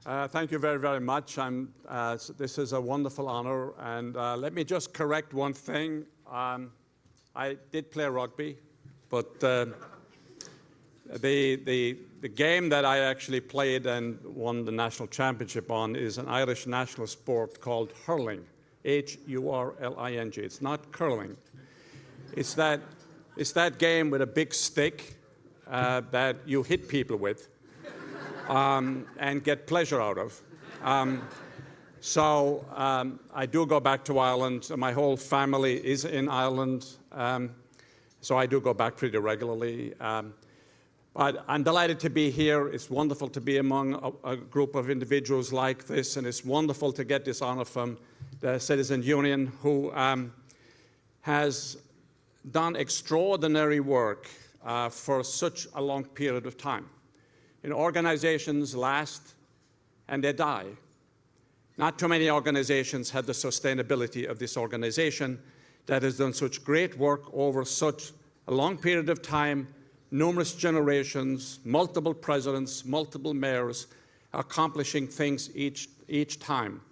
Thank you very, very much. This is a wonderful honor. And let me just correct one thing. I did play rugby, but the game that I actually played and won the national championship on is an Irish national sport called hurling, H-U-R-L-I-G. It's not curling. It's that game with a big stick that you hit people with. And get pleasure out of. I do go back to Ireland. My whole family is in Ireland, so I do go back pretty regularly. But I'm delighted to be here. It's wonderful to be among a group of individuals like this, and it's wonderful to get this honor from the Citizens Union, who has done extraordinary work for such a long period of time. Organizations last and they die. Not too many organizations have the sustainability of this organization that has done such great work over such a long period of time, numerous generations, multiple presidents, multiple mayors, accomplishing things each time.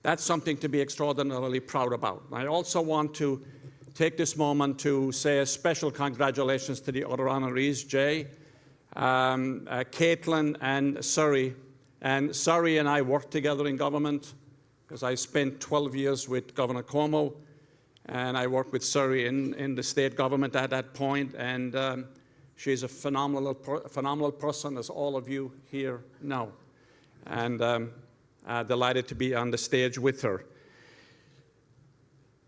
That's something to be extraordinarily proud about. I also want to take this moment to say a special congratulations to the other honorees, Jay, Caitlin and Surrey. And Surrey and I worked together in government because I spent 12 years with Governor Cuomo, and I worked with Surrey in the state government at that point. And she's a phenomenal person, as all of you here know. And delighted to be on the stage with her.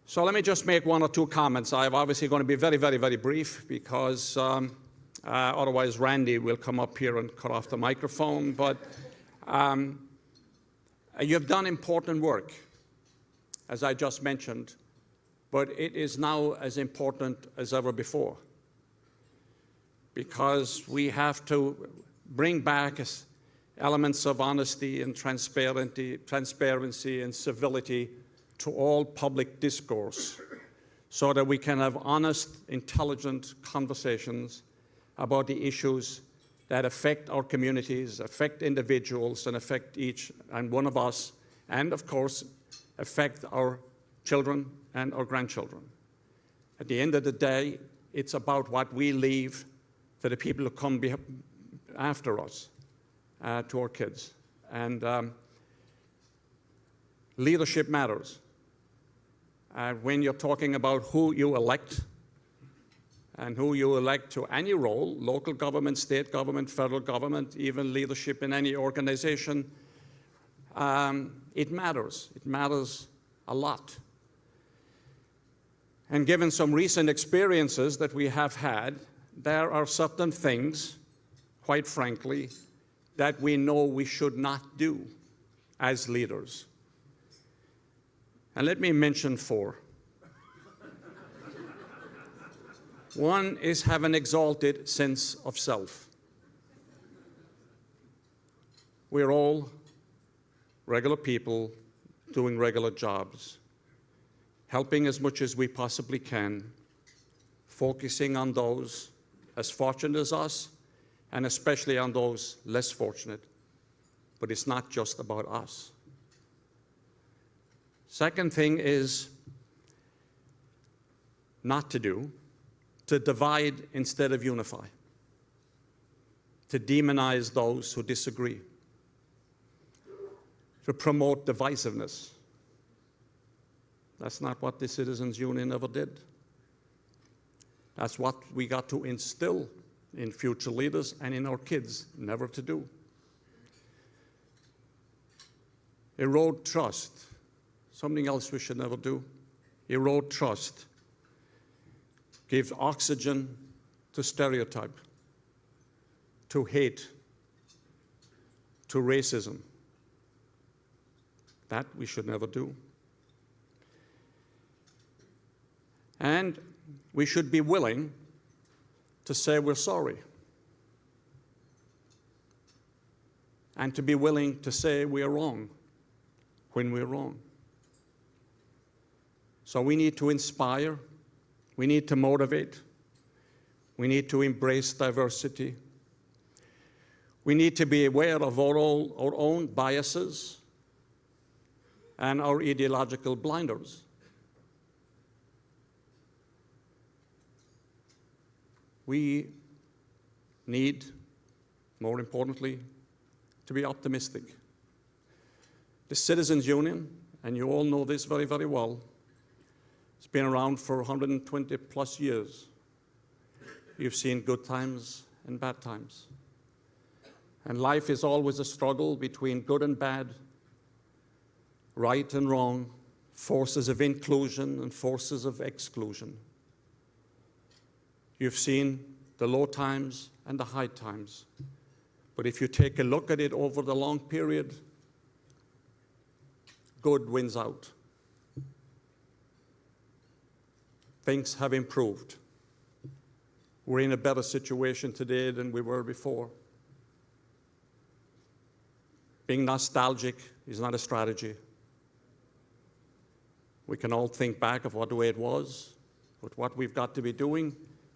So let me just make one or two comments. I'm obviously going to be very, very, very brief because otherwise, Randy will come up here and cut off the microphone. But you've done important work, as I just mentioned, but it is now as important as ever before, because we have to bring back elements of honesty and transparency and civility to all public discourse so that we can have honest, intelligent conversations about the issues that affect our communities, affect individuals, and affect each and one of us, and of course, affect our children and our grandchildren. At the end of the day, it's about what we leave to the people who come after us, to our kids. And leadership matters. When you're talking about who you elect, and who you elect to any role, local government, state government, federal government, even leadership in any organization, it matters. It matters a lot. And given some recent experiences that we have had, there are certain things, quite frankly, that we know we should not do as leaders. And let me mention 4. One is have an exalted sense of self. We're all regular people doing regular jobs, helping as much as we possibly can, focusing on those as fortunate as us, and especially on those less fortunate. But it's not just about us. Second thing is not to do, to divide instead of unify, to demonize those who disagree, to promote divisiveness. That's not what the Citizens Union ever did. That's what we got to instill in future leaders and in our kids never to do. Erode trust, something else we should never do. Erode trust. Give oxygen to stereotype, to hate, to racism. That we should never do. And we should be willing to say we're sorry. And to be willing to say we are wrong when we're wrong. So we need to inspire. We need to motivate. We need to embrace diversity. We need to be aware of our own biases and our ideological blinders. We need, more importantly, to be optimistic. The Citizens Union, and you all know this very, very well, it's been around for 120 plus years. You've seen good times and bad times. And life is always a struggle between good and bad, right and wrong, forces of inclusion and forces of exclusion. You've seen the low times and the high times. But if you take a look at it over the long period, good wins out. Things have improved. We're in a better situation today than we were before. Being nostalgic is not a strategy. We can all think back of what the way it was, but what we've got to be doing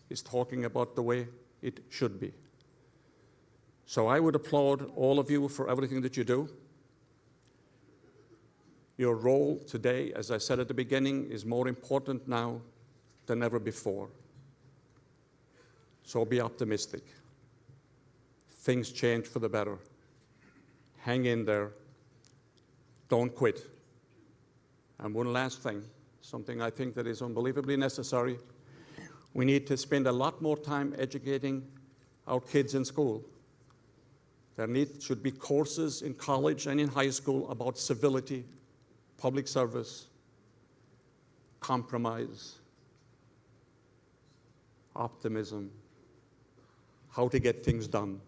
is talking about the way it should be. So I would applaud all of you for everything that you do. Your role today, as I said at the beginning, is more important now than ever before. So be optimistic. Things change for the better. Hang in there. Don't quit. And one last thing, something I think that is unbelievably necessary. We need to spend a lot more time educating our kids in school. There should be courses in college and in high school about civility, public service, compromise, optimism, how to get things done,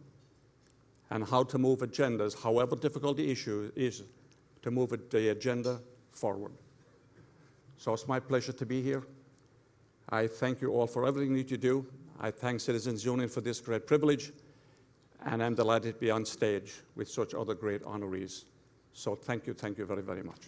and how to move agendas, however difficult the issue is, to move the agenda forward. So it's my pleasure to be here. I thank you all for everything that you do. I thank Citizens Union for this great privilege, and I'm delighted to be on stage with such other great honorees. So thank you very, very much.